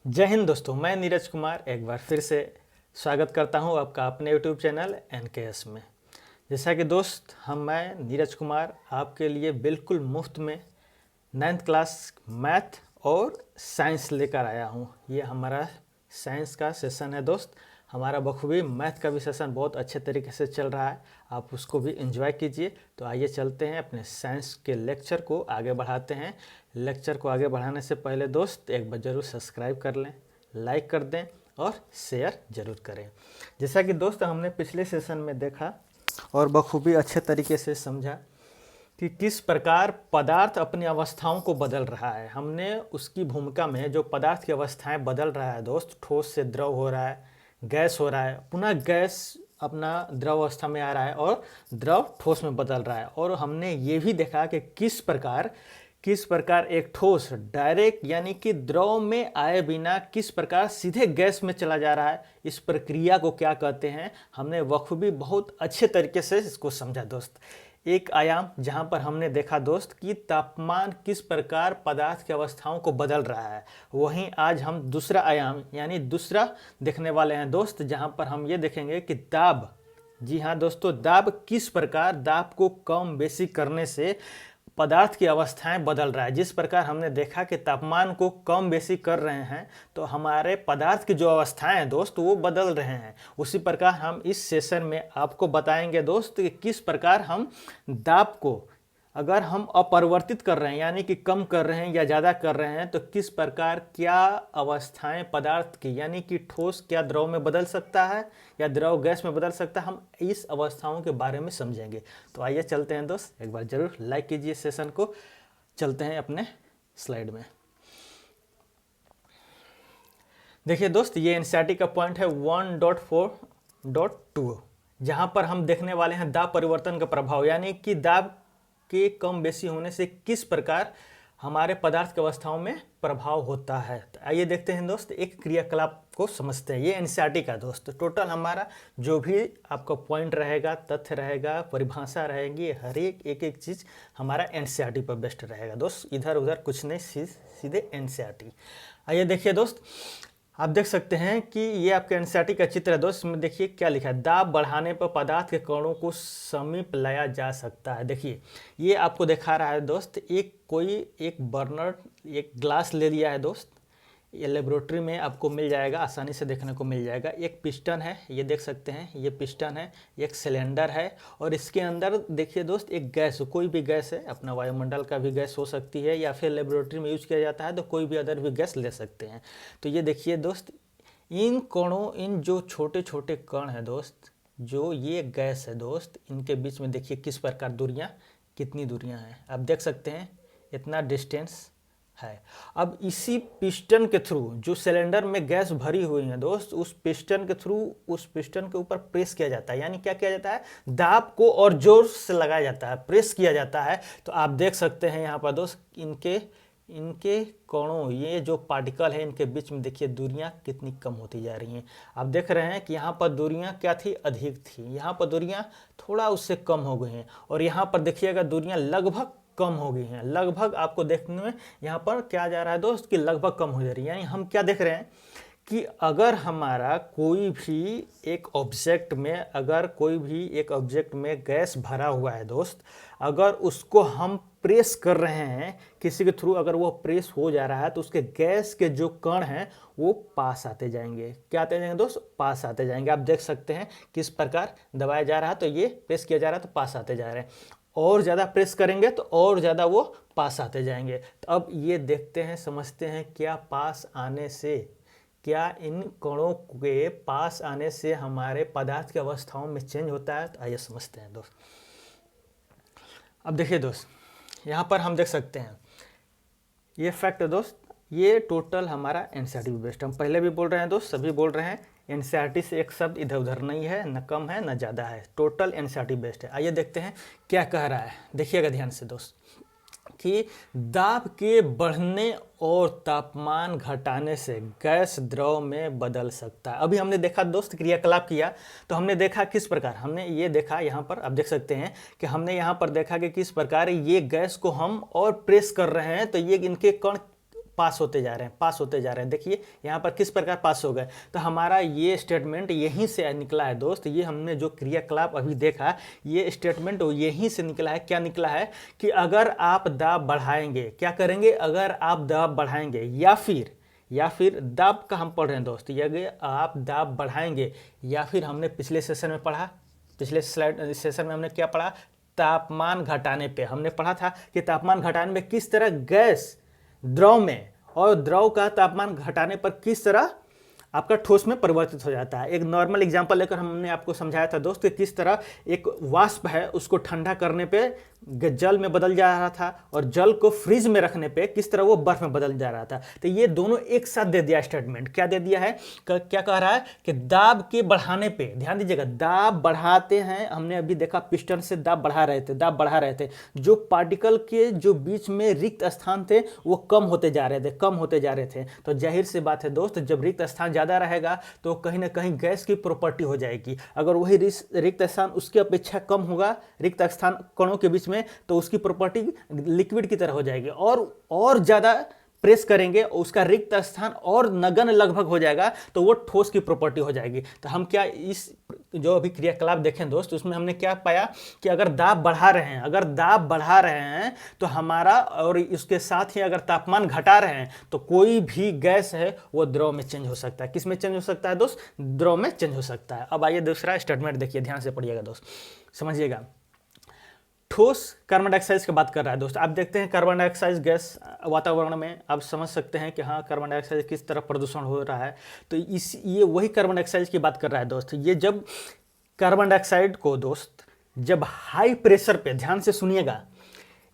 जय हिंद दोस्तों, मैं नीरज कुमार एक बार फिर से स्वागत करता हूं आपका अपने यूट्यूब चैनल एनकेएस में। जैसा कि दोस्त मैं नीरज कुमार आपके लिए बिल्कुल मुफ्त में 9th क्लास मैथ और साइंस लेकर आया हूं। ये हमारा साइंस का सेशन है दोस्त। हमारा बखूबी मैथ का भी सेशन बहुत अच्छे तरीके से चल रहा है, आप उसको भी एंजॉय कीजिए। तो आइए चलते हैं अपने साइंस के लेक्चर को आगे बढ़ाते हैं। लेक्चर को आगे बढ़ाने से पहले दोस्त एक बार ज़रूर सब्सक्राइब कर लें, लाइक कर दें और शेयर ज़रूर करें। जैसा कि दोस्त हमने पिछले सेशन में देखा और बखूबी अच्छे तरीके से समझा कि किस प्रकार पदार्थ अपनी अवस्थाओं को बदल रहा है। हमने उसकी भूमिका में जो पदार्थ की अवस्थाएं बदल रहा है दोस्त, ठोस से द्रव हो रहा है, गैस हो रहा है, पुनः गैस अपना द्रव अवस्था में आ रहा है और द्रव ठोस में बदल रहा है। और हमने ये भी देखा कि किस प्रकार एक ठोस डायरेक्ट यानी कि द्रव में आए बिना किस प्रकार सीधे गैस में चला जा रहा है। इस प्रक्रिया को क्या कहते हैं, हमने बखूबी बहुत अच्छे तरीके से इसको समझा दोस्त। एक आयाम जहां पर हमने देखा दोस्त कि तापमान किस प्रकार पदार्थ की अवस्थाओं को बदल रहा है, वहीं आज हम दूसरा आयाम यानी दूसरा देखने वाले हैं दोस्त, जहां पर हम ये देखेंगे कि दाब, जी हाँ दोस्तों, दाब किस प्रकार दाब को कम बेसी करने से पदार्थ की अवस्थाएं बदल रहा है। जिस प्रकार हमने देखा कि तापमान को कम बेसी कर रहे हैं तो हमारे पदार्थ की जो अवस्थाएं हैं दोस्त वो बदल रहे हैं। उसी प्रकार हम इस सेशन में आपको बताएंगे दोस्त कि किस प्रकार हम दाब को अगर हम अपरिवर्तित कर रहे हैं यानी कि कम कर रहे हैं या ज़्यादा कर रहे हैं तो किस प्रकार क्या अवस्थाएं पदार्थ की यानी कि ठोस क्या द्रव में बदल सकता है या द्रव गैस में बदल सकता है, हम इस अवस्थाओं के बारे में समझेंगे। तो आइए चलते हैं दोस्त, एक बार जरूर लाइक कीजिए सेशन को। चलते हैं अपने स्लाइड में। देखिए दोस्त, ये एनसीईआरटी का पॉइंट है 1.4.2, जहां पर हम देखने वाले हैं दाब परिवर्तन का प्रभाव यानी कि दाब के कम बेसी होने से किस प्रकार हमारे पदार्थ की अवस्थाओं में प्रभाव होता है। तो आइए देखते हैं दोस्त, एक क्रियाकलाप को समझते हैं। ये एनसीईआरटी का दोस्त टोटल हमारा जो भी आपका पॉइंट रहेगा, तथ्य रहेगा, परिभाषा रहेगी, हर एक चीज़ हमारा एनसीईआरटी पर बेस्ड रहेगा दोस्त, इधर उधर कुछ नहीं, सीधे एनसीईआरटी। आइए देखिए दोस्त, आप देख सकते हैं कि ये आपके एनसीईआरटी का चित्र है दोस्त। इसमें देखिए क्या लिखा है, दाब बढ़ाने पर पदार्थ के कणों को समीप लाया जा सकता है। देखिए ये आपको दिखा रहा है दोस्त, एक बर्नर एक ग्लास ले लिया है दोस्त। ये लेबोरेटरी में आपको मिल जाएगा, आसानी से देखने को मिल जाएगा। एक पिस्टन है, ये देख सकते हैं, ये पिस्टन है, एक सिलेंडर है और इसके अंदर देखिए दोस्त एक गैस, कोई भी गैस है, अपना वायुमंडल का भी गैस हो सकती है या फिर लेबोरेटरी में यूज किया जाता है तो कोई भी अदर भी गैस ले सकते हैं। तो ये देखिए दोस्त, इन कणों, इन जो छोटे छोटे कण हैं दोस्त, जो ये गैस है दोस्त, इनके बीच में देखिए किस प्रकार दूरियाँ, कितनी दूरियाँ हैं, आप देख सकते हैं इतना डिस्टेंस है। अब इसी पिस्टन के थ्रू जो सिलेंडर में गैस भरी हुई है दोस्त, उस पिस्टन के थ्रू उस पिस्टन के ऊपर प्रेस किया जाता है, यानी क्या किया जाता है, दाब को और जोर से लगाया जाता है, प्रेस किया जाता है। तो आप देख सकते हैं यहाँ पर दोस्त इनके कणों, ये जो पार्टिकल है इनके बीच में देखिए दूरियां कितनी कम होती जा रही हैं। आप देख रहे हैं कि यहाँ पर दूरियां क्या थी, अधिक थी, यहाँ पर दूरियां थोड़ा उससे कम हो गई हैं और यहाँ पर देखिएगा दूरियां लगभग कम हो गई हैं। लगभग आपको देखने में यहाँ पर क्या जा रहा है दोस्त कि लगभग कम हो जा रही है। यानी हम क्या देख रहे हैं कि अगर हमारा कोई भी एक ऑब्जेक्ट में गैस भरा हुआ है दोस्त, अगर उसको हम प्रेस कर रहे हैं किसी के थ्रू, अगर वो प्रेस हो जा रहा है तो उसके गैस के जो कण हैं वो पास आते जाएंगे। क्या आते जाएंगे दोस्त, पास आते जाएंगे। आप देख सकते हैं किस प्रकार दबाया जा रहा है, तो ये प्रेस किया जा रहा है तो पास आते जा रहे हैं, और ज़्यादा प्रेस करेंगे तो और ज़्यादा वो पास आते जाएंगे। तो अब ये देखते हैं, समझते हैं, क्या इन कणों के पास आने से हमारे पदार्थ की अवस्थाओं में चेंज होता है। तो आइए समझते हैं दोस्त। अब देखिए दोस्त, यहाँ पर हम देख सकते हैं ये फैक्ट है दोस्त, ये टोटल हमारा एनसीईआरटी बेस्ड, हम पहले भी बोल रहे हैं दोस्त, सभी बोल रहे हैं, एनसीईआरटी से एक शब्द इधर उधर नहीं है, न कम है न ज़्यादा है, टोटल एनसीईआरटी बेस्ड है। आइए देखते हैं क्या कह रहा है। देखिएगा ध्यान से दोस्त कि दाब के बढ़ने और तापमान घटाने से गैस द्रव में बदल सकता है। अभी हमने देखा दोस्त, क्रियाकलाप किया तो हमने देखा किस प्रकार, हमने ये देखा यहाँ पर आप देख सकते हैं कि हमने यहाँ पर देखा कि किस प्रकार ये गैस को हम और प्रेस कर रहे हैं तो ये इनके कण पास होते जा रहे हैं, पास होते जा रहे हैं। देखिए यहाँ पर किस प्रकार पास हो गए। तो हमारा ये स्टेटमेंट यहीं से निकला है दोस्त। ये हमने जो क्रियाकलाप अभी देखा, ये स्टेटमेंट यहीं से निकला है। क्या निकला है कि अगर आप दाब बढ़ाएंगे, क्या करेंगे, अगर आप दाब बढ़ाएंगे या फिर दाब का हम पढ़ रहे हैं दोस्त, अगर आप दाब बढ़ाएंगे या फिर हमने पिछले सेशन में पढ़ा, पिछले स्लाइड सेशन में हमने क्या पढ़ा, तापमान घटाने पे हमने पढ़ा था कि तापमान घटाने में किस तरह गैस द्रव में और द्रव का तापमान घटाने पर किस तरह आपका ठोस में परिवर्तित हो जाता है। एक नॉर्मल एग्जांपल लेकर हमने आपको समझाया था दोस्त कि किस तरह एक वाष्प है उसको ठंडा करने पे जल में बदल जा रहा था और जल को फ्रिज में रखने पे किस तरह वो बर्फ में बदल जा रहा था। तो ये दोनों एक साथ दे दिया स्टेटमेंट। क्या दे दिया है, क्या कह रहा है कि दाब के बढ़ाने पे, ध्यान दीजिएगा, दाब बढ़ाते हैं। हमने अभी देखा पिस्टन से दाब बढ़ा रहे थे, जो पार्टिकल के जो बीच में रिक्त स्थान थे वो कम होते जा रहे थे। तो जाहिर सी बात है दोस्त, जब रिक्त स्थान ज़्यादा रहेगा तो कहीं ना कहीं गैस की प्रॉपर्टी हो जाएगी। अगर वही रिक्त स्थान उसकी अपेक्षा कम होगा, रिक्त स्थान कणों के बीच में, तो उसकी प्रॉपर्टी लिक्विड की तरह हो जाएगी। और ज़्यादा प्रेस करेंगे उसका रिक्त स्थान और नगण्य लगभग हो जाएगा, तो वो ठोस की प्रॉपर्टी हो जाएगी। तो हम क्या इस जो अभी क्रियाकलाप देखें दोस्त, उसमें हमने क्या पाया कि अगर दाब बढ़ा रहे हैं तो हमारा, और इसके साथ ही अगर तापमान घटा रहे हैं तो कोई भी गैस है वो द्रव में चेंज हो सकता है। किस में चेंज हो सकता है दोस्त, द्रव में चेंज हो सकता है। अब आइए दूसरा स्टेटमेंट देखिए, ध्यान से पढ़िएगा दोस्त, समझिएगा। ठोस कार्बन डाइऑक्साइड की बात कर रहा है दोस्त। आप देखते हैं कार्बन डाइऑक्साइड गैस वातावरण में, आप समझ सकते हैं कि हाँ कार्बन डाइऑक्साइड किस तरह प्रदूषण हो रहा है। तो ये वही कार्बन डाइऑक्साइड की बात कर रहा है दोस्त। ये जब कार्बन डाइऑक्साइड को दोस्त जब हाई प्रेशर पे, ध्यान से सुनिएगा,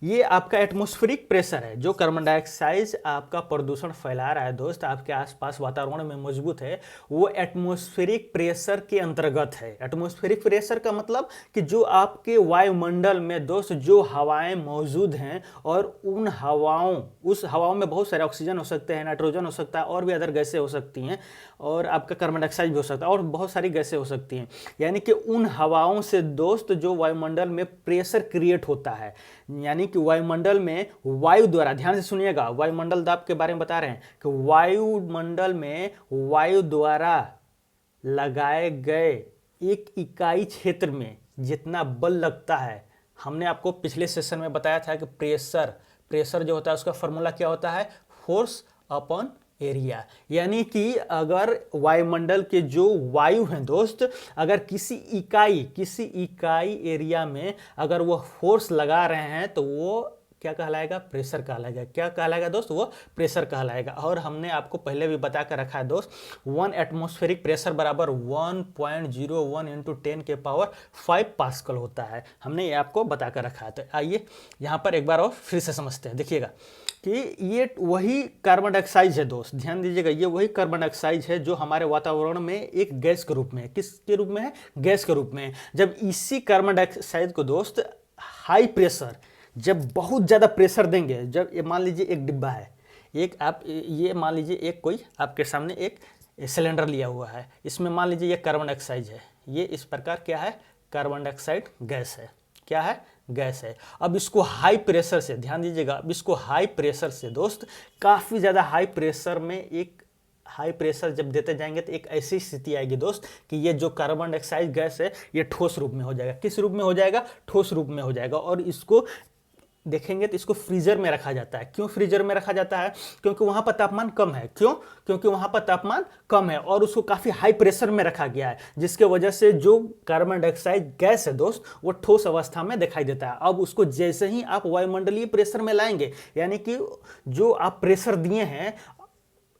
ये आपका एटमॉस्फेरिक प्रेशर है जो कार्बन डाइऑक्साइड आपका प्रदूषण फैला रहा है दोस्त, आपके आसपास वातावरण में मौजूद है, वो एटमॉस्फेरिक प्रेशर के अंतर्गत है। एटमॉस्फेरिक प्रेशर का मतलब कि जो आपके वायुमंडल में दोस्त जो हवाएं मौजूद हैं, और उस हवाओं में बहुत सारे ऑक्सीजन हो सकते हैं, नाइट्रोजन हो सकता है, और भी अदर गैसें हो सकती हैं, और आपका कार्बन डाइऑक्साइड भी हो सकता है, और बहुत सारी गैसें हो सकती हैं। यानी कि उन हवाओं से दोस्त जो वायुमंडल में प्रेशर क्रिएट होता है, यानी कि वायुमंडल में वायु द्वारा, ध्यान से सुनिएगा, वायुमंडल दाब के बारे में बता रहे हैं कि वायुमंडल में वायु द्वारा लगाए गए एक इकाई क्षेत्र में जितना बल लगता है, हमने आपको पिछले सेशन में बताया था कि प्रेशर जो होता है उसका फॉर्मूला क्या होता है, फोर्स अपॉन एरिया। यानी कि अगर वायुमंडल के जो वायु हैं दोस्त, अगर किसी इकाई एरिया में अगर वो फोर्स लगा रहे हैं तो वो क्या कहलाएगा, प्रेशर कहलाएगा। क्या कहलाएगा दोस्त, वो प्रेशर कहलाएगा। और हमने आपको पहले भी बता कर रखा है दोस्त, 1 एटमॉस्फेरिक प्रेशर बराबर 1.01 × 10⁵ पास्कल होता है। हमने ये आपको बता कर रखा है। तो आइए यहाँ पर एक बार और फिर से समझते हैं। देखिएगा कि ये वही कार्बन डाइऑक्साइड है दोस्त, ध्यान दीजिएगा, ये वही कार्बन डाइऑक्साइड है जो हमारे वातावरण में एक गैस के रूप में है। किसके रूप में है, गैस के रूप में। जब इसी कार्बन डाइऑक्साइड को दोस्त हाई प्रेशर, जब बहुत ज़्यादा प्रेशर देंगे, जब ये मान लीजिए एक डिब्बा है, एक आप ये मान लीजिए एक कोई आपके सामने एक सिलेंडर लिया हुआ है, इसमें मान लीजिए ये कार्बन डाइऑक्साइड है, ये इस प्रकार क्या है, कार्बन डाइऑक्साइड गैस है। क्या है, गैस है। अब इसको हाई प्रेशर से, ध्यान दीजिएगा, अब इसको हाई प्रेशर से दोस्त, काफ़ी ज़्यादा हाई प्रेशर में, एक हाई प्रेशर जब देते जाएंगे तो एक ऐसी स्थिति आएगी दोस्त कि ये जो कार्बन डाइऑक्साइड गैस है ये ठोस रूप में हो जाएगा। किस रूप में हो जाएगा, ठोस रूप में हो जाएगा। और इसको देखेंगे तो इसको फ्रीजर में रखा जाता है। क्यों फ्रीजर में रखा जाता है, क्योंकि वहाँ पर तापमान कम है। क्यों, क्योंकि वहाँ पर तापमान कम है और उसको काफ़ी हाई प्रेशर में रखा गया है, जिसके वजह से जो कार्बन डाइऑक्साइड गैस है दोस्त वो ठोस अवस्था में दिखाई देता है। अब उसको जैसे ही आप वायुमंडलीय प्रेशर में लाएंगे, यानी कि जो आप प्रेशर दिए हैं,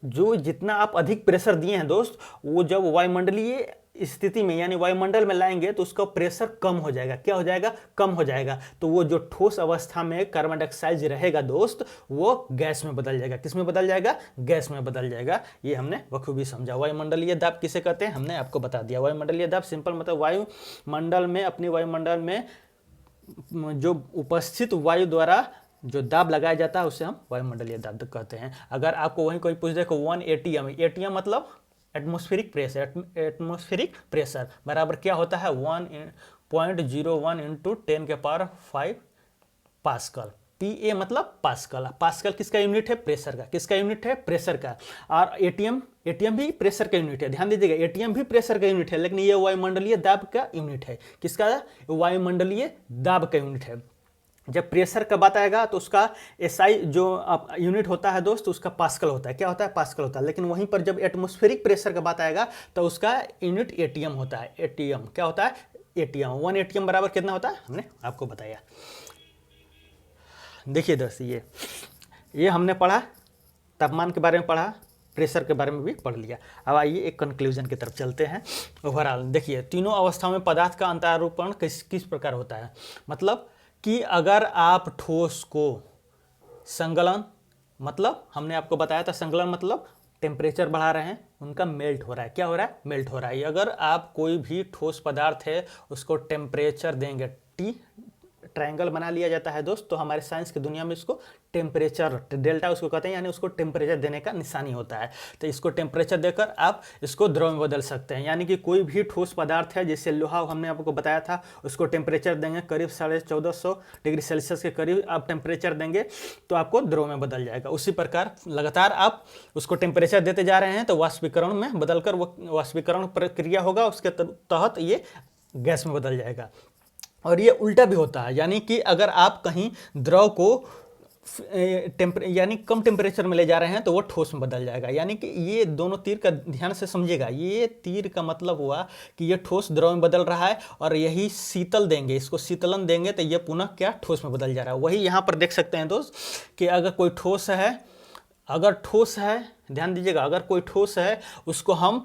जो जितना आप अधिक प्रेशर दिए हैं दोस्त, वो जब वायुमंडलीय स्थिति में यानी वायुमंडल में लाएंगे तो उसका प्रेशर कम हो जाएगा। क्या हो जाएगा, कम हो जाएगा। तो वो जो ठोस अवस्था में कार्बन डाइऑक्साइड रहेगा दोस्त, वो गैस में बदल जाएगा। किस में बदल जाएगा, गैस में बदल जाएगा। ये हमने बखूबी समझा। वायुमंडलीय दाब किसे कहते हैं, हमने आपको बता दिया। वायुमंडलीय दाब सिंपल मतलब वायुमंडल में, अपनी वायुमंडल में जो उपस्थित वायु द्वारा जो दाब लगाया जाता है उसे हम वायुमंडलीय दाब कहते हैं। अगर आपको वहीं कोई पूछ दे को 1 ATM, ATM मतलब एटमॉस्फेरिक प्रेशर बराबर क्या होता है, 1.01 × 10⁵ पास्कल। PA मतलब पास्कल। पास्कल किसका यूनिट है? प्रेशर का। किसका यूनिट है? प्रेशर का। और एटीएम भी प्रेशर का यूनिट है। ध्यान दीजिएगा, एटीएम भी प्रेशर का यूनिट है, लेकिन ये वायुमंडलीय दाब का यूनिट है। किसका? वायुमंडलीय दाब का यूनिट है। जब प्रेशर का बात आएगा तो उसका SI जो यूनिट होता है दोस्त, उसका पास्कल होता है। क्या होता है? पास्कल होता है। लेकिन वहीं पर जब एटमॉस्फेरिक प्रेशर का बात आएगा तो उसका यूनिट एटीएम होता है। एटीएम क्या होता है? एटीएम। 1 एटीएम बराबर कितना होता है? हमने आपको बताया। देखिए दोस्त, ये हमने पढ़ा, तापमान के बारे में पढ़ा, प्रेशर के बारे में भी पढ़ लिया। अब आइए एक कंक्लूजन की तरफ चलते हैं। ओवरऑल देखिए, तीनों अवस्थाओं में पदार्थ का अंतरारोपण किस प्रकार होता है। मतलब कि अगर आप ठोस को संगलन, मतलब हमने आपको बताया था संगलन मतलब टेम्परेचर बढ़ा रहे हैं, उनका मेल्ट हो रहा है। क्या हो रहा है? मेल्ट हो रहा है। अगर आप कोई भी ठोस पदार्थ है उसको टेम्परेचर देंगे, T ट्रायंगल बना लिया जाता है दोस्त, तो हमारे साइंस की दुनिया में इसको टेम्परेचर, डेल्टा उसको कहते हैं, यानी उसको टेम्परेचर देने का निशानी होता है। तो इसको टेम्परेचर देकर आप इसको द्रव में बदल सकते हैं। यानी कि कोई भी ठोस पदार्थ है, जैसे लोहा हमने आपको बताया था, उसको टेम्परेचर देंगे करीब 1450 डिग्री सेल्सियस के करीब आप टेम्परेचर देंगे तो आपको द्रव में बदल जाएगा। उसी प्रकार लगातार आप उसको टेम्परेचर देते जा रहे हैं तो वाष्पीकरण में बदलकर वो वाष्पीकरण प्रक्रिया होगा, उसके तहत ये गैस में बदल जाएगा। और ये उल्टा भी होता है, यानी कि अगर आप कहीं द्रव को यानी कम टेम्परेचर में ले जा रहे हैं तो वो ठोस में बदल जाएगा। यानी कि ये दोनों तीर का ध्यान से समझिएगा। ये तीर का मतलब हुआ कि ये ठोस द्रव में बदल रहा है, और यही शीतल देंगे, इसको शीतलन देंगे तो ये पुनः क्या? ठोस में बदल जा रहा है। वही यहाँ पर देख सकते हैं दोस्त कि अगर कोई ठोस है, ध्यान दीजिएगा, अगर कोई ठोस है उसको हम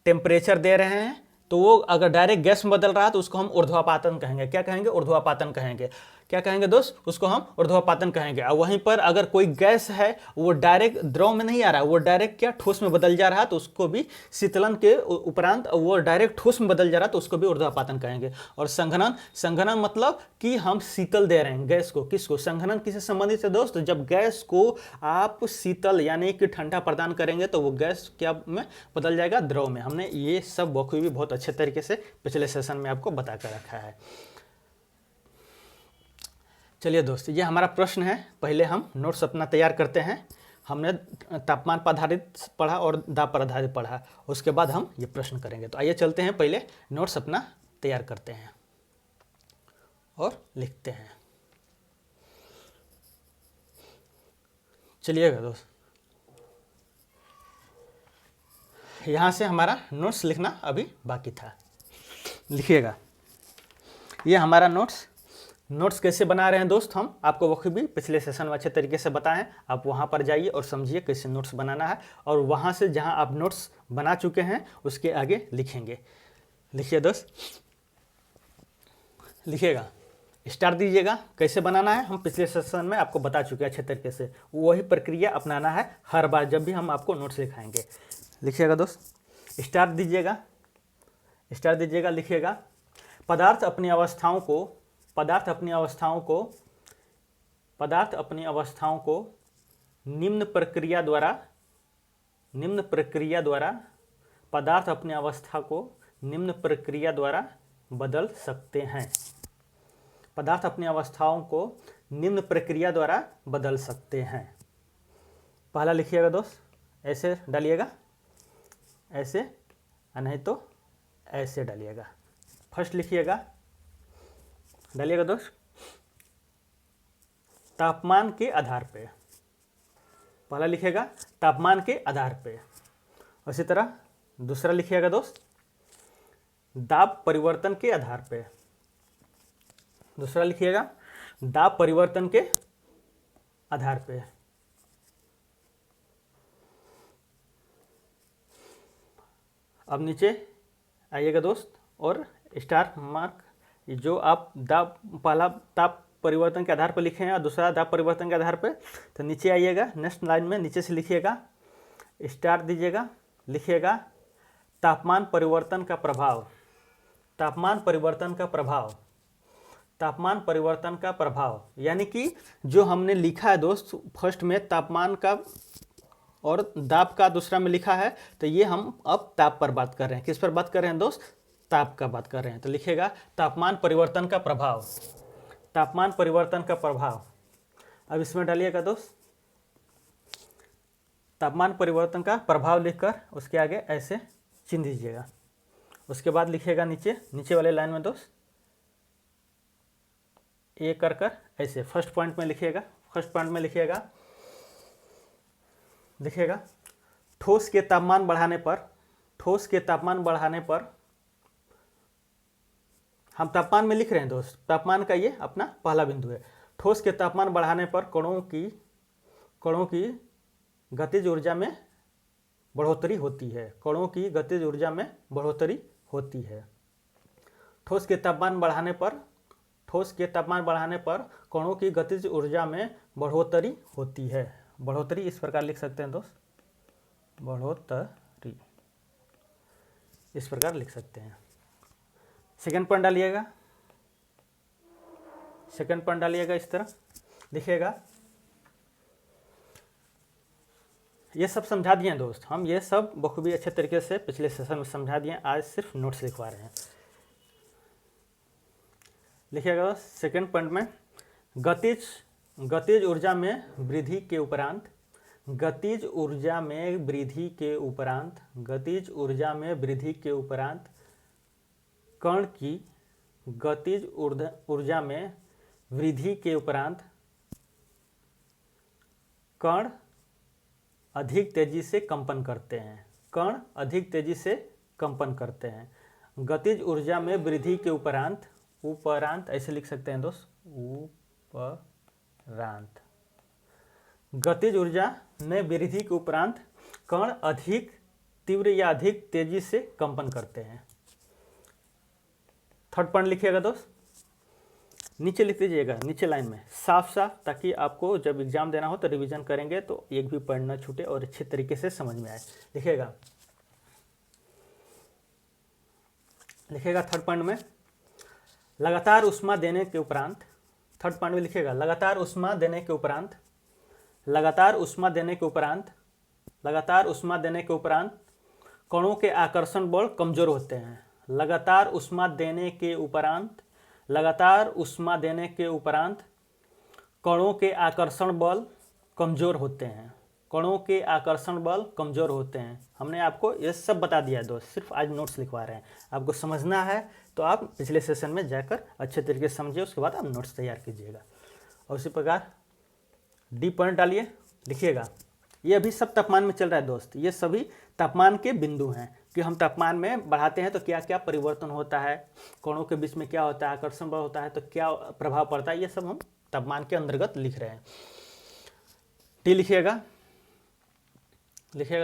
टेम्परेचर दे रहे हैं तो वो अगर डायरेक्ट गैस में बदल रहा है तो उसको हम ऊर्ध्वापातन कहेंगे। क्या कहेंगे? ऊर्ध्वापातन कहेंगे। क्या कहेंगे दोस्त? उसको हम ऊर्ध्वापातन कहेंगे। और वहीं पर अगर कोई गैस है वो डायरेक्ट द्रव में नहीं आ रहा है, वो डायरेक्ट क्या? ठोस में बदल जा रहा है, तो उसको भी शीतलन के उपरांत वो डायरेक्ट ठोस में बदल जा रहा है तो उसको भी ऊर्ध्वापातन कहेंगे। और संघनन मतलब कि हम शीतल दे रहे हैं गैस को। किसको? संघनन किससे संबंधित है दोस्त? जब गैस को आप शीतल यानी कि ठंडा प्रदान करेंगे तो वो गैस क्या में बदल जाएगा? द्रव में। हमने ये सब बखूबी बहुत अच्छे तरीके से पिछले सेशन में आपको बता कर रखा है। चलिए दोस्त, ये हमारा प्रश्न है। पहले हम नोट्स अपना तैयार करते हैं। हमने तापमान पर आधारित पढ़ा और दाब पर आधारित पढ़ा, उसके बाद हम ये प्रश्न करेंगे। तो आइए चलते हैं, पहले नोट्स अपना तैयार करते हैं और लिखते हैं। चलिएगा दोस्त, यहाँ से हमारा नोट्स लिखना अभी बाकी था। लिखिएगा, ये हमारा नोट्स कैसे बना रहे हैं दोस्त, हम आपको वो भी पिछले सेशन में अच्छे तरीके से बताएं। आप वहाँ पर जाइए और समझिए कैसे नोट्स बनाना है, और वहाँ से जहाँ आप नोट्स बना चुके हैं उसके आगे लिखेंगे। लिखिए दोस्त, लिखिएगा, स्टार्ट दीजिएगा। कैसे बनाना है हम पिछले सेशन में आपको बता चुके हैं अच्छे तरीके से। वही प्रक्रिया अपनाना है हर बार जब भी हम आपको नोट्स लिखाएंगे। लिखिएगा दोस्त, स्टार्ट दीजिएगा, लिखिएगा। पदार्थ अपनी अवस्थाओं को निम्न प्रक्रिया द्वारा पदार्थ अपनी अवस्था को निम्न प्रक्रिया द्वारा बदल सकते हैं। पदार्थ अपनी अवस्थाओं को निम्न प्रक्रिया द्वारा बदल सकते हैं। पहला लिखिएगा दोस्त, ऐसे डालिएगा, ऐसे, नहीं तो ऐसे डालिएगा। फर्स्ट लिखिएगा, डालिएगा दोस्त, तापमान के आधार पे। पहला लिखिएगा तापमान के आधार पे। उसी तरह दूसरा लिखिएगा दोस्त, दाब परिवर्तन के आधार पे। दूसरा लिखिएगा दाब परिवर्तन के आधार पे। अब नीचे आइएगा दोस्त और स्टार मार्क, जो आप पहला ताप परिवर्तन के आधार पर लिखे हैं और दूसरा दाब परिवर्तन के आधार पर, तो नीचे आइएगा, नेक्स्ट लाइन में नीचे से लिखिएगा, स्टार दीजिएगा, लिखिएगा तापमान परिवर्तन का प्रभाव। तापमान परिवर्तन का प्रभाव यानी कि जो हमने लिखा है दोस्त फर्स्ट में तापमान का और दाब का दूसरा में लिखा है, तो ये हम अब ताप पर बात कर रहे हैं। किस पर बात कर रहे हैं दोस्त? ताप का बात कर रहे हैं। तो लिखिएगा तापमान परिवर्तन का प्रभाव। तापमान परिवर्तन का प्रभाव अब इसमें डालिएगा दोस्त तापमान परिवर्तन का प्रभाव लिखकर उसके आगे ऐसे चिन्ह दीजिएगा। उसके बाद लिखिएगा नीचे वाले लाइन में दोस्त ए कर ऐसे फर्स्ट पॉइंट में लिखिएगा। फर्स्ट पॉइंट में लिखिएगा ठोस के तापमान बढ़ाने पर हम तापमान में लिख रहे हैं दोस्त, तापमान का ये अपना पहला बिंदु है। ठोस के तापमान बढ़ाने पर कणों की गतिज ऊर्जा में बढ़ोतरी होती है। कणों की गतिज ऊर्जा में बढ़ोतरी होती है। ठोस के तापमान बढ़ाने पर कणों की गतिज ऊर्जा में बढ़ोतरी होती है। बढ़ोतरी इस प्रकार लिख सकते हैं दोस्त, बढ़ोतरी इस प्रकार लिख सकते हैं। सेकेंड पॉइंट डालिएगा इस तरह लिखिएगा। ये सब समझा दिए हैं दोस्त, हम ये सब बखूबी अच्छे तरीके से पिछले सेशन में समझा दिए, आज सिर्फ नोट्स लिखवा रहे हैं। लिखिएगा सेकेंड पॉइंट में गतिज ऊर्जा में वृद्धि के उपरांत कण की गतिज ऊर्जा में वृद्धि के उपरांत कण अधिक तेजी से कंपन करते हैं। गतिज ऊर्जा में वृद्धि के उपरांत ऐसे लिख सकते हैं दोस्त, उपरांत गतिज ऊर्जा में वृद्धि के उपरांत कण अधिक तीव्र या अधिक तेजी से कंपन करते हैं। थर्ड पॉइंट लिखिएगा दोस्त, नीचे लिख दीजिएगा नीचे लाइन में साफ, ताकि आपको जब एग्जाम देना हो तो रिवीजन करेंगे तो एक भी पॉइंट ना छूटे और अच्छे तरीके से समझ में आए। लिखिएगा थर्ड पॉइंट में लगातार उष्मा देने के उपरांत कणों के आकर्षण बल कमजोर होते हैं। लगातार उष्मा देने के उपरांत कणों के आकर्षण बल कमजोर होते हैं। हमने आपको ये सब बता दिया है दोस्त, सिर्फ आज नोट्स लिखवा रहे हैं। आपको समझना है तो आप पिछले सेशन में जाकर अच्छे तरीके से समझिए, उसके बाद आप नोट्स तैयार कीजिएगा। और उसी प्रकार डी पॉइंट डालिए, लिखिएगा ये अभी सब तापमान में चल रहा है दोस्त, ये सभी तापमान के बिंदु हैं कि हम तापमान में बढ़ाते हैं तो क्या क्या परिवर्तन होता है, कणों के बीच में क्या होता है, आकर्षण बल होता है तो क्या प्रभाव पड़ता है, ये सब हम तापमान के अंतर्गत लिख रहे हैं। टी लिखिएगा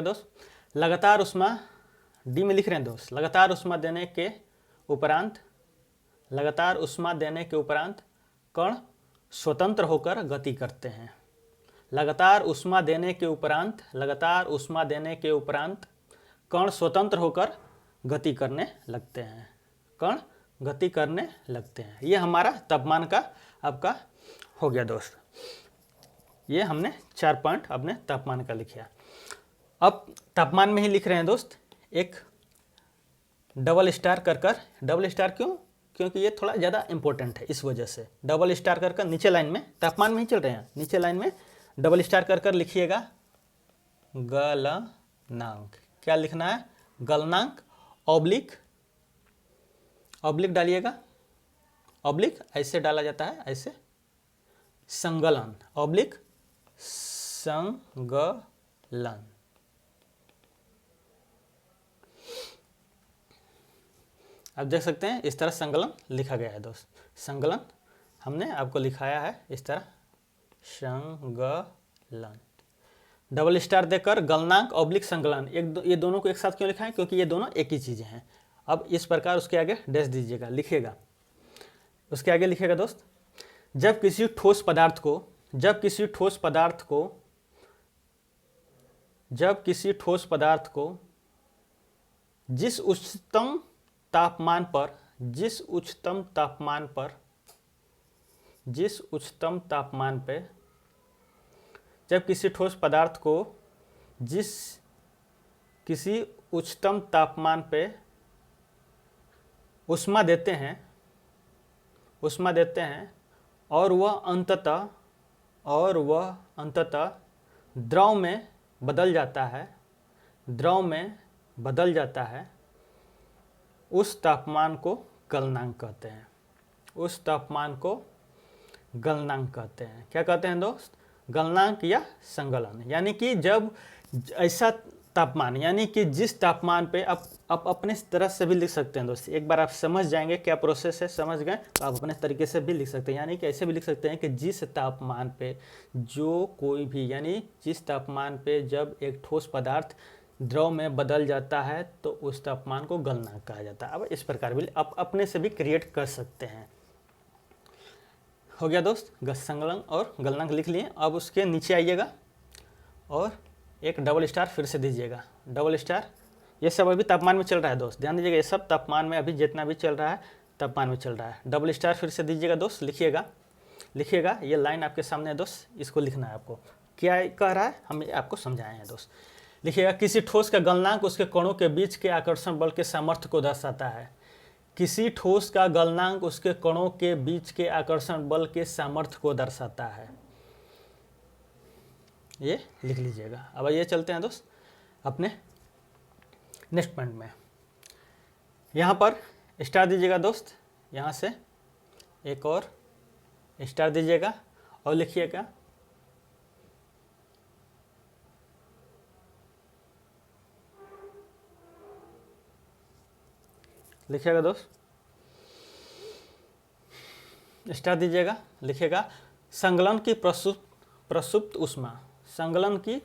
दोस्त, लगातार उष्मा डी में लिख रहे हैं दोस्त, लगातार उष्मा देने के उपरांत कण स्वतंत्र होकर गति करते हैं। लगातार उष्मा देने के उपरांत कण स्वतंत्र होकर गति करने लगते हैं। ये हमारा तापमान का आपका हो गया दोस्त। ये हमने 4 पॉइंट अपने तापमान का लिखा। अब तापमान में ही लिख रहे हैं दोस्त एक डबल स्टार क्यों? क्योंकि ये थोड़ा ज़्यादा इंपॉर्टेंट है, इस वजह से डबल स्टार कर नीचे लाइन में, तापमान में ही चल रहे हैं, नीचे लाइन में डबल स्टार कर लिखिएगा गलनांक। क्या लिखना है? गलनांक ऑब्लिक डालिएगा, ऑब्लिक ऐसे डाला जाता है, ऐसे संगलन, ऑब्लिक संगलन। आप देख सकते हैं इस तरह संगलन लिखा गया है दोस्त। संगलन हमने आपको लिखाया है इस तरह, संगलन डबल स्टार देकर गलनांक ऑब्लिक संगलन, ये दोनों को एक साथ क्यों लिखा है? क्योंकि ये दोनों एक ही चीज़ें हैं। अब इस प्रकार उसके आगे डैश दीजिएगा, लिखिएगा उसके आगे लिखिएगा दोस्त, जब किसी ठोस पदार्थ को जिस उच्चतम तापमान पे जब किसी ठोस पदार्थ को किसी उच्चतम तापमान पे उष्मा देते हैं और वह अंततः और वह अंततः द्रव में बदल जाता है, द्रव में बदल जाता है, उस तापमान को गलनांक कहते हैं। उस तापमान को गलनांक कहते हैं। क्या कहते हैं दोस्त? गलनांक या संगलन। यानी कि जब ऐसा तापमान, यानी कि जिस तापमान पे आप अपने तरह से भी लिख सकते हैं दोस्त। एक बार आप समझ जाएंगे क्या प्रोसेस है, समझ गए तो आप अपने तरीके से भी लिख सकते हैं। यानी कि ऐसे भी लिख सकते हैं कि जिस तापमान पे जो कोई भी, यानी जिस तापमान पे जब एक ठोस पदार्थ द्रव में बदल जाता है तो उस तापमान को गलनांक कहा जाता है। अब इस प्रकार भी आप अपने से भी क्रिएट कर सकते हैं। हो गया दोस्त, संगलन और गलनांक लिख लिए। अब उसके नीचे आइएगा और एक डबल स्टार फिर से दीजिएगा। डबल स्टार, ये सब अभी तापमान में चल रहा है दोस्त, ध्यान दीजिएगा। ये सब तापमान में अभी जितना भी चल रहा है तापमान में चल रहा है। डबल स्टार फिर से दीजिएगा दोस्त, लिखिएगा। लिखिएगा, ये लाइन आपके सामने है दोस्त, इसको लिखना है आपको। क्या कह रहा है हम आपको समझाए हैं दोस्त। लिखिएगा, किसी ठोस का गलनांक उसके कणों के बीच के आकर्षण बल के सामर्थ्य को दर्शाता है। किसी ठोस का गलनांक उसके कणों के बीच के आकर्षण बल के सामर्थ्य को दर्शाता है। ये लिख लीजिएगा। अब ये चलते हैं दोस्त अपने नेक्स्ट पॉइंट में। यहाँ पर स्टार दीजिएगा दोस्त, यहाँ से एक और स्टार दीजिएगा और लिखिएगा दोस्त, स्टार दीजिएगा। लिखिएगा, संगलन की प्रसुप्त ऊष्मा, संगलन की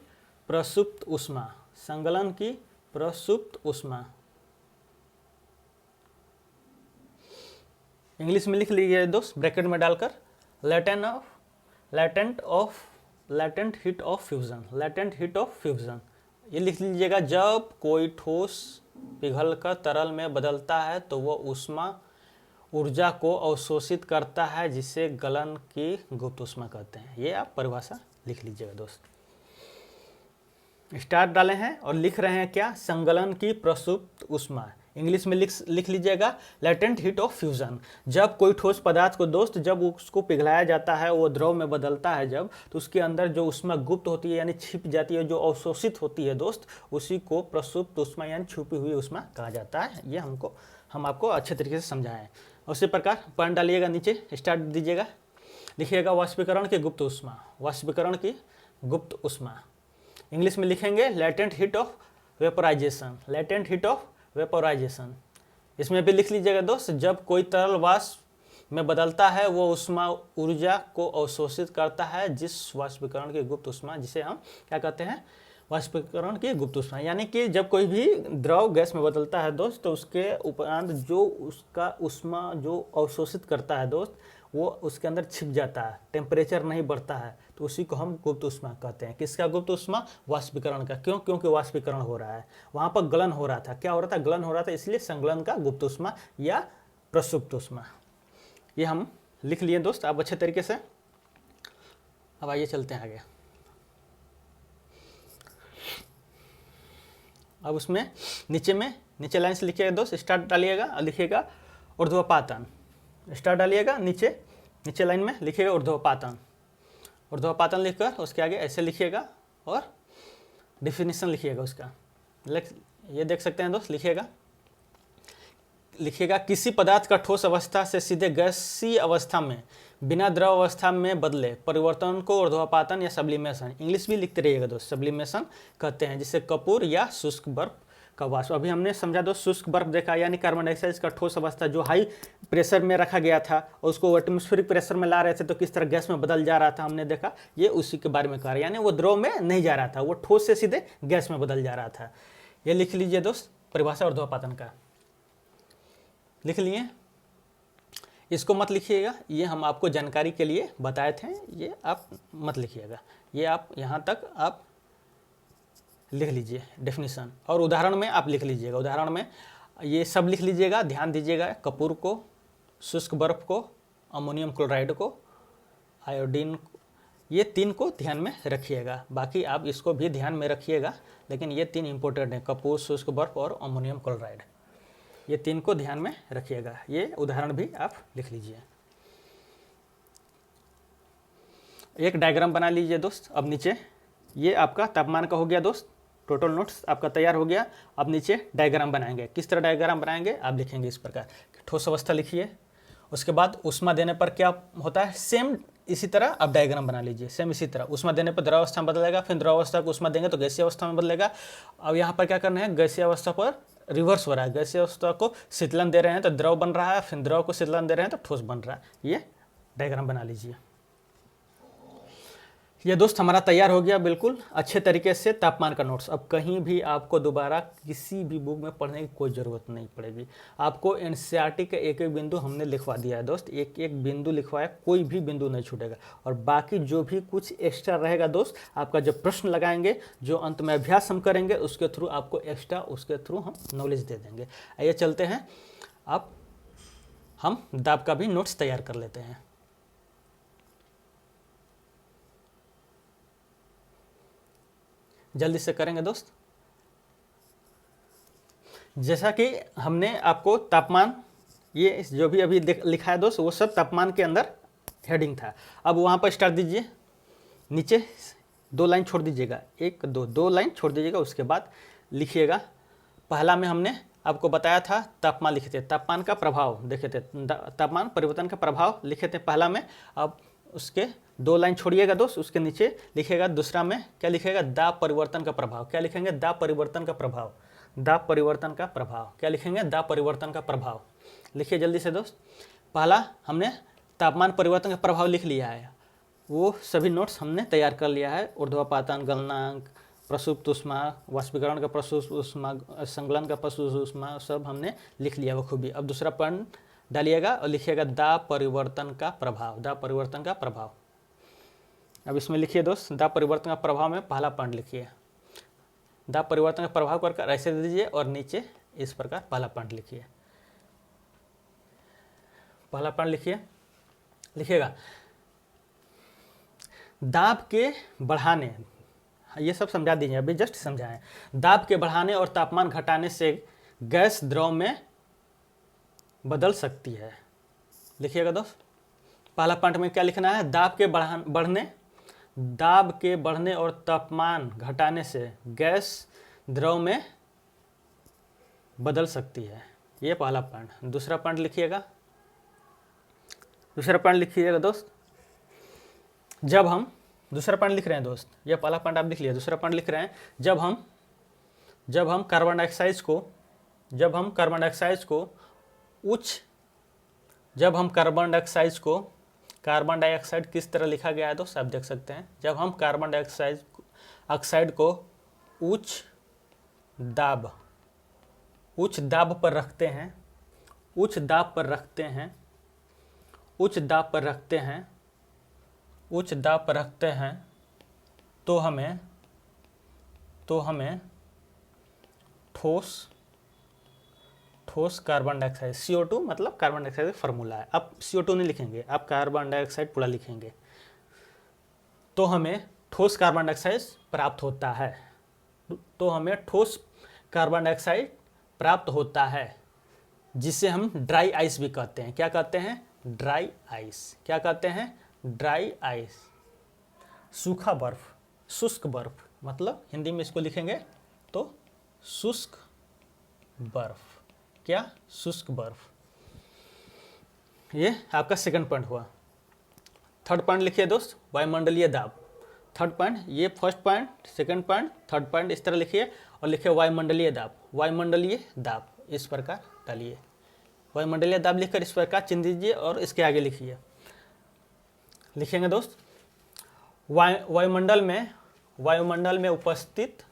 प्रसुप्त ऊष्मा, संगलन की प्रसुप्त ऊष्मा। इंग्लिश में लिख लीजिए दोस्त ब्रैकेट में डालकर, latent heat of fusion, latent heat of fusion. ये लिख लीजिएगा, जब कोई ठोस पिघलकर तरल में बदलता है तो वह ऊष्मा ऊर्जा को अवशोषित करता है, जिसे गलन की गुप्त ऊष्मा कहते हैं। ये आप परिभाषा लिख लीजिएगा दोस्त। स्टार डाले हैं और लिख रहे हैं क्या? संगलन की प्रसुप्त ऊष्मा। इंग्लिश में लिख लीजिएगा लेटेंट हीट ऑफ फ्यूजन। जब कोई ठोस पदार्थ को दोस्त, जब उसको पिघलाया जाता है, वो द्रव में बदलता है जब, तो उसके अंदर जो ऊष्मा गुप्त होती है यानी छिप जाती है, जो अवशोषित होती है दोस्त, उसी को प्रसुप्त ऊष्मा यानी छुपी हुई ऊष्मा कहा जाता है। ये हम आपको अच्छे तरीके से समझाएं। उसी प्रकार पॉइंट डालिएगा, नीचे स्टार्ट दीजिएगा। लिखिएगा वाष्पीकरण की गुप्त ऊष्मा, वाष्पीकरण की गुप्त ऊष्मा। इंग्लिश में लिखेंगे latent heat of vaporisation, latent heat of vaporisation. इसमें भी लिख लीजिएगा दोस्त, जब कोई तरल वाष्प में बदलता है वो ऊष्मा ऊर्जा को अवशोषित करता है, जिस वाष्पीकरण की गुप्त ऊष्मा, जिसे हम क्या कहते हैं? वाष्पीकरण की गुप्त ऊष्मा। यानी कि जब कोई भी द्रव गैस में बदलता है दोस्त, तो उसके उपरांत जो उसका ऊष्मा जो अवशोषित करता है दोस्त, वो उसके अंदर छिप जाता है, टेम्परेचर नहीं बढ़ता है, तो उसी को हम गुप्त ऊष्मा कहते हैं। किसका गुप्त ऊष्मा? वाष्पीकरण का। क्यों? क्योंकि वाष्पीकरण हो रहा है, वहाँ पर गलन हो रहा था। क्या हो रहा था? गलन हो रहा था, इसलिए संगलन का गुप्त ऊष्मा या प्रसुप्त ऊष्मा। ये हम लिख लिए दोस्त आप अच्छे तरीके से। अब आइए चलते हैं आगे। अब उसमें नीचे लाइन से लिखिएगा दोस्त, स्टार्ट डालिएगा और लिखिएगा ऊर्ध्वपातन। स्टार डालिएगा, नीचे लाइन में लिखिएगा ऊर्ध्वपातन। ऊर्ध्वपातन लिखकर उसके आगे ऐसे लिखिएगा और डिफिनीशन लिखिएगा उसका। ये देख सकते हैं दोस्त, लिखिएगा किसी पदार्थ का ठोस अवस्था से सीधे गैसीय अवस्था में बिना द्रव अवस्था में बदले परिवर्तन को ऊर्ध्वपातन या सब्लिमेशन, इंग्लिश भी लिखते रहिएगा दोस्त, सब्लिमेशन कहते हैं, जिसे कपूर या शुष्क बर्फ का वाष्प। अभी हमने समझा दोस्त शुष्क बर्फ देखा, यानी कार्बन डाइऑक्साइड का ठोस अवस्था जो हाई प्रेशर में रखा गया था और उसको एटमॉस्फेरिक प्रेशर में ला रहे थे, तो किस तरह गैस में बदल जा रहा था हमने देखा। ये उसी के बारे में कह रहा है, यानी वो द्रव में नहीं जा रहा था, वो ठोस से सीधे गैस में बदल जा रहा था। ये लिख लीजिए दोस्त परिभाषा ऊर्ध्वपातन का, लिख लिए। इसको मत लिखिएगा, ये हम आपको जानकारी के लिए बताए थे, ये आप मत लिखिएगा। ये आप यहाँ तक आप लिख लीजिए डेफिनेशन, और उदाहरण में आप लिख लीजिएगा। उदाहरण में ये सब लिख लीजिएगा, ध्यान दीजिएगा। कपूर को, शुष्क बर्फ को, अमोनियम क्लोराइड को, आयोडीन को, ये तीन को ध्यान में रखिएगा। बाकी आप इसको भी ध्यान में रखिएगा, लेकिन ये तीन इंपॉर्टेंट हैं, कपूर, शुष्क बर्फ और अमोनियम क्लोराइड। ये तीन को ध्यान में रखिएगा। ये उदाहरण भी आप लिख लीजिए। एक डायग्राम बना लीजिए दोस्त। अब नीचे ये आपका तापमान का हो गया दोस्त, टोटल नोट्स आपका तैयार हो गया। अब नीचे डायग्राम बनाएंगे। किस तरह डायग्राम बनाएंगे आप लिखेंगे इस प्रकार, ठोस अवस्था लिखिए, उसके बाद ऊष्मा देने पर क्या होता है, सेम इसी तरह आप डायग्राम बना लीजिए। सेम इसी तरह ऊष्मा देने पर द्रवावस्था में बदलेगा, फिर द्रवावस्था को ऊष्मा देंगे तो गैसीय अवस्था में बदलेगा। अब यहाँ पर क्या करना है, गैसीय अवस्था पर रिवर्स हो रहा है, गैसीय अवस्था को शीतलन दे रहे हैं तो द्रव बन रहा है, फिर द्रव को शीतलन दे रहे हैं तो ठोस बन रहा है। ये डायग्राम बना लीजिए। ये दोस्त हमारा तैयार हो गया बिल्कुल अच्छे तरीके से तापमान का नोट्स। अब कहीं भी आपको दोबारा किसी भी बुक में पढ़ने की कोई ज़रूरत नहीं पड़ेगी। आपको एनसीईआरटी का एक एक बिंदु हमने लिखवा दिया है दोस्त, एक एक बिंदु लिखवाया, कोई भी बिंदु नहीं छूटेगा। और बाकी जो भी कुछ एक्स्ट्रा रहेगा दोस्त, आपका जब प्रश्न लगाएंगे, जो अंत में अभ्यास हम करेंगे, उसके थ्रू आपको एक्स्ट्रा, उसके थ्रू हम नॉलेज दे देंगे। आइए चलते हैं, अब हम दाब का भी नोट्स तैयार कर लेते हैं। जल्दी से करेंगे दोस्त। जैसा कि हमने आपको तापमान, ये जो भी अभी लिखा है दोस्त, वो सब तापमान के अंदर हेडिंग था। अब वहाँ पर स्टार्ट दीजिए, नीचे 2 लाइन छोड़ दीजिएगा, 1 2 लाइन छोड़ दीजिएगा, उसके बाद लिखिएगा। पहला में हमने आपको बताया था तापमान लिखे थे, तापमान का प्रभाव देखे थे, तापमान परिवर्तन का प्रभाव लिखे थे पहला में। अब उसके 2 लाइन छोड़िएगा दोस्त, उसके नीचे लिखेगा दूसरा में क्या लिखेगा, दाब परिवर्तन का प्रभाव। क्या लिखेंगे, दाब परिवर्तन का प्रभाव, दाब परिवर्तन का प्रभाव। क्या लिखेंगे, दाब परिवर्तन का प्रभाव। लिखिए जल्दी से दोस्त। पहला हमने तापमान परिवर्तन का प्रभाव लिख लिया है, वो सभी नोट्स हमने तैयार कर लिया है। ऊर्ध्वपातन, गलनांक, प्रसुप्त ऊष्मा, वाष्पीकरण का प्रसुप्त ऊष्मा, संगलन का प्रसुप्त ऊष्मा, सब हमने लिख लिया वो खूबी। अब दूसरा पॉइंट डालिएगा और लिखिएगा दाब परिवर्तन का प्रभाव, दाब परिवर्तन का प्रभाव। अब इसमें लिखिए दोस्त, दाब परिवर्तन का प्रभाव में पहला पॉइंट लिखिए, दाब परिवर्तन का प्रभाव कर ऐसे दे दीजिए और नीचे इस प्रकार पहला पॉइंट लिखिए। पहला पॉइंट लिखिए, लिखिएगा दाब के बढ़ाने, ये सब समझा दीजिए, अभी जस्ट समझाएं। दाब के बढ़ाने और तापमान घटाने से गैस द्रव में बदल सकती है। लिखिएगा दोस्त, पहला पॉइंट में क्या लिखना है, दाब के बढ़ने और तापमान घटाने से गैस द्रव में बदल सकती है। ये पहला पॉइंट। दूसरा पॉइंट लिखिएगा, दूसरा पॉइंट लिखिएगा दोस्त, जब हम दूसरा पॉइंट लिख रहे हैं दोस्त, ये पहला पॉइंट आप लिख लिया, दूसरा पॉइंट लिख रहे हैं, जब हम कार्बन डाइऑक्साइड को कार्बन डाइऑक्साइड किस तरह लिखा गया है दोस्त, आप देख सकते हैं। जब हम कार्बन डाइऑक्साइड को उच्च दाब पर रखते हैं, तो हमें ठोस कार्बन डाइऑक्साइड, CO2 मतलब कार्बन डाइऑक्साइड का फार्मूला है। आप CO2 नहीं लिखेंगे, आप कार्बन डाइऑक्साइड पूरा लिखेंगे। तो हमें ठोस कार्बन डाइऑक्साइड प्राप्त होता है, तो हमें ठोस कार्बन डाइऑक्साइड प्राप्त होता है, जिसे हम ड्राई आइस भी कहते हैं। क्या कहते हैं, ड्राई आइस। क्या कहते हैं, ड्राई आइस, सूखा बर्फ, शुष्क बर्फ, मतलब हिंदी में इसको लिखेंगे तो शुष्क बर्फ। क्या, शुष्क बर्फ। ये आपका सेकंड पॉइंट हुआ। थर्ड पॉइंट लिखिए दोस्त, वायुमंडलीय दाब। थर्ड पॉइंट, ये first point, second point, third point, इस तरह लिखिए और लिखिए वायुमंडलीय दाब। वायुमंडलीय दाब इस प्रकार डालिए, वायुमंडलीय दाब लिखकर इस प्रकार चिन्ह दीजिए और इसके आगे लिखिए। लिखेंगे दोस्त, वायुमंडल में उपस्थित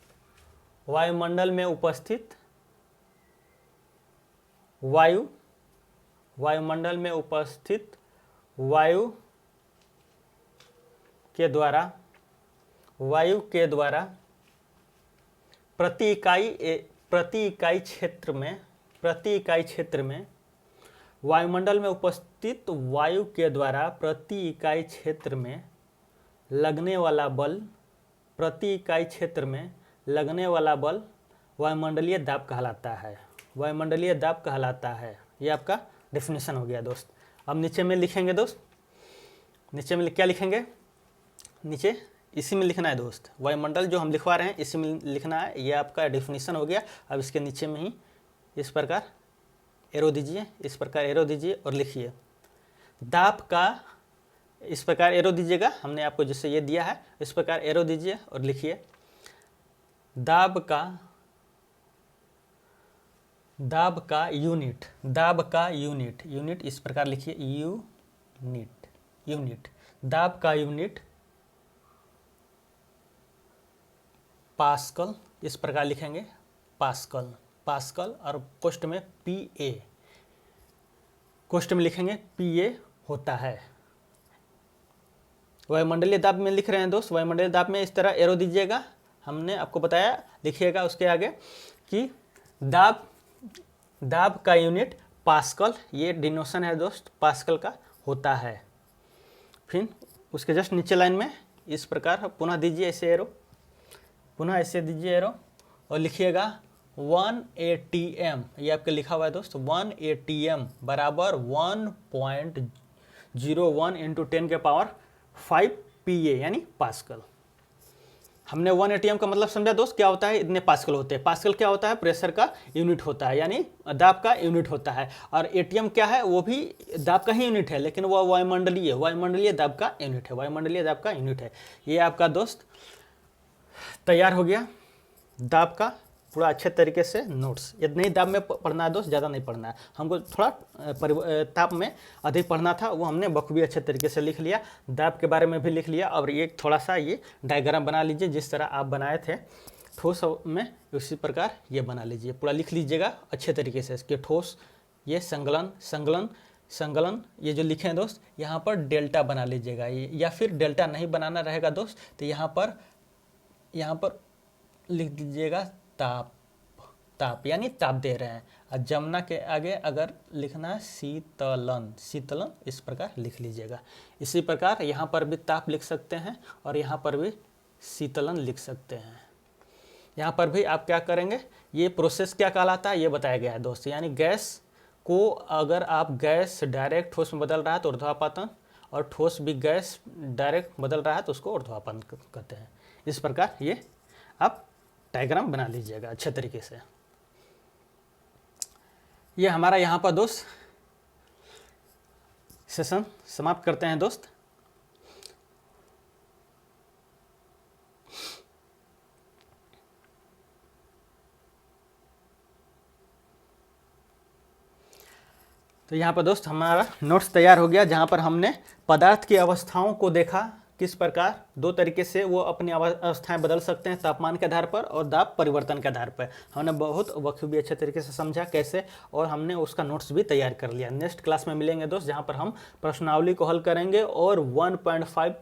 वायु के द्वारा प्रति इकाई क्षेत्र में वायुमंडल में उपस्थित वायु के द्वारा प्रति इकाई क्षेत्र में लगने वाला बल, प्रति इकाई क्षेत्र में लगने वाला बल वायुमंडलीय दाब कहलाता है। वायुमंडलीय दाब कहलाता है। ये आपका डेफिनेशन हो गया दोस्त। अब नीचे में लिखेंगे दोस्त, नीचे में क्या लिखेंगे, नीचे इसी में लिखना है दोस्त, वायुमंडल जो हम लिखवा रहे हैं इसी में लिखना है। ये आपका डेफिनेशन हो गया। अब इसके नीचे में ही इस प्रकार एरो दीजिए, इस प्रकार एरो दीजिए और लिखिए दाब का, इस प्रकार एरो दीजिएगा। हमने आपको जैसे ये दिया है इस प्रकार एरो दीजिए और लिखिए दाब का यूनिट, दाब का यूनिट, यूनिट इस प्रकार लिखिए यूनिट, यूनिट, दाब का यूनिट पास्कल, इस प्रकार लिखेंगे पास्कल, पास्कल और कोष्ठ में PA, कोष्ठ में लिखेंगे PA होता है। वायुमंडलीय दाब में लिख रहे हैं दोस्त, वायुमंडलीय दाब में इस तरह एरो दीजिएगा। हमने आपको बताया, लिखिएगा उसके आगे कि दाब का यूनिट पास्कल, ये डिनोशन है दोस्त, पास्कल का होता है। फिर उसके जस्ट नीचे लाइन में इस प्रकार पुनः दीजिए ऐसे एरो, पुनः ऐसे दीजिए एरो और लिखिएगा 1 ATM, ये आपके लिखा हुआ है दोस्त, 1 ATM बराबर 1.01 इंटू 10 के पावर 5 PA यानी पास्कल। हमने 1 ATM का मतलब समझा दोस्त, क्या होता है, इतने पास्कल होते हैं। पास्कल क्या होता है, प्रेशर का यूनिट होता है, यानी दाब का यूनिट होता है। और ATM क्या है, वो भी दाब का ही यूनिट है, लेकिन वो वायुमंडलीय दाब का यूनिट है, वायुमंडलीय दाब का यूनिट है। ये आपका दोस्त तैयार हो गया दाब का पूरा अच्छे तरीके से नोट्स। इतने ही दाब में पढ़ना है दोस्त, ज़्यादा नहीं पढ़ना है हमको, थोड़ा ताप में अधिक पढ़ना था, वो हमने बखूबी अच्छे तरीके से लिख लिया। दाब के बारे में भी लिख लिया। और ये थोड़ा सा ये डायग्राम बना लीजिए, जिस तरह आप बनाए थे ठोस में उसी प्रकार ये बना लीजिए, पूरा लिख लीजिएगा अच्छे तरीके से इसके ठोस, ये संकलन संकलन संकलन, ये जो लिखे हैं दोस्त, यहाँ पर डेल्टा बना लीजिएगा। या फिर डेल्टा नहीं बनाना रहेगा दोस्त तो यहाँ पर लिख दीजिएगा ताप, ताप यानी ताप दे रहे हैं। और जमुना के आगे अगर लिखना है शीतलन, शीतलन इस प्रकार लिख लीजिएगा। इसी प्रकार यहाँ पर भी ताप लिख सकते हैं और यहाँ पर भी शीतलन लिख सकते हैं। यहाँ पर भी आप क्या करेंगे, ये प्रोसेस क्या कहलाता है ये बताया गया है दोस्त। यानी गैस को अगर आप गैस डायरेक्ट ठोस में बदल रहा है तो ऊर्ध्वापातन, और ठोस भी गैस डायरेक्ट बदल रहा है तो उसको ऊर्ध्वापातन कहते हैं। इस प्रकार ये आप डायग्राम बना लीजिएगा अच्छे तरीके से। ये हमारा यहाँ पर दोस्त सेशन समाप्त करते हैं दोस्त। तो यहाँ पर दोस्त हमारा नोट्स तैयार हो गया, जहाँ पर हमने पदार्थ की अवस्थाओं को देखा, किस प्रकार दो तरीके से वो अपनी अवस्थाएं बदल सकते हैं, तापमान के आधार पर और दाब परिवर्तन के आधार पर। हमने बहुत बखूबी अच्छे तरीके से समझा कैसे, और हमने उसका नोट्स भी तैयार कर लिया। नेक्स्ट क्लास में मिलेंगे दोस्त, जहां पर हम प्रश्नावली को हल करेंगे और 1.5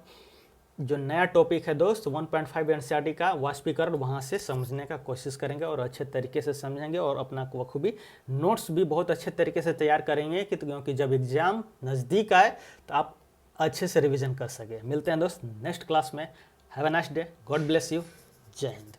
जो नया टॉपिक है दोस्त 1.5 NCERT का वाष्पीकरण, वहाँ से समझने का कोशिश करेंगे और अच्छे तरीके से समझेंगे और अपना बखूबी नोट्स भी बहुत अच्छे तरीके से तैयार करेंगे, क्योंकि जब एग्ज़ाम नज़दीक आए तो आप अच्छे से रिवीजन कर सके। मिलते हैं दोस्त नेक्स्ट क्लास में। Have a nice day, God bless you, जय हिंद।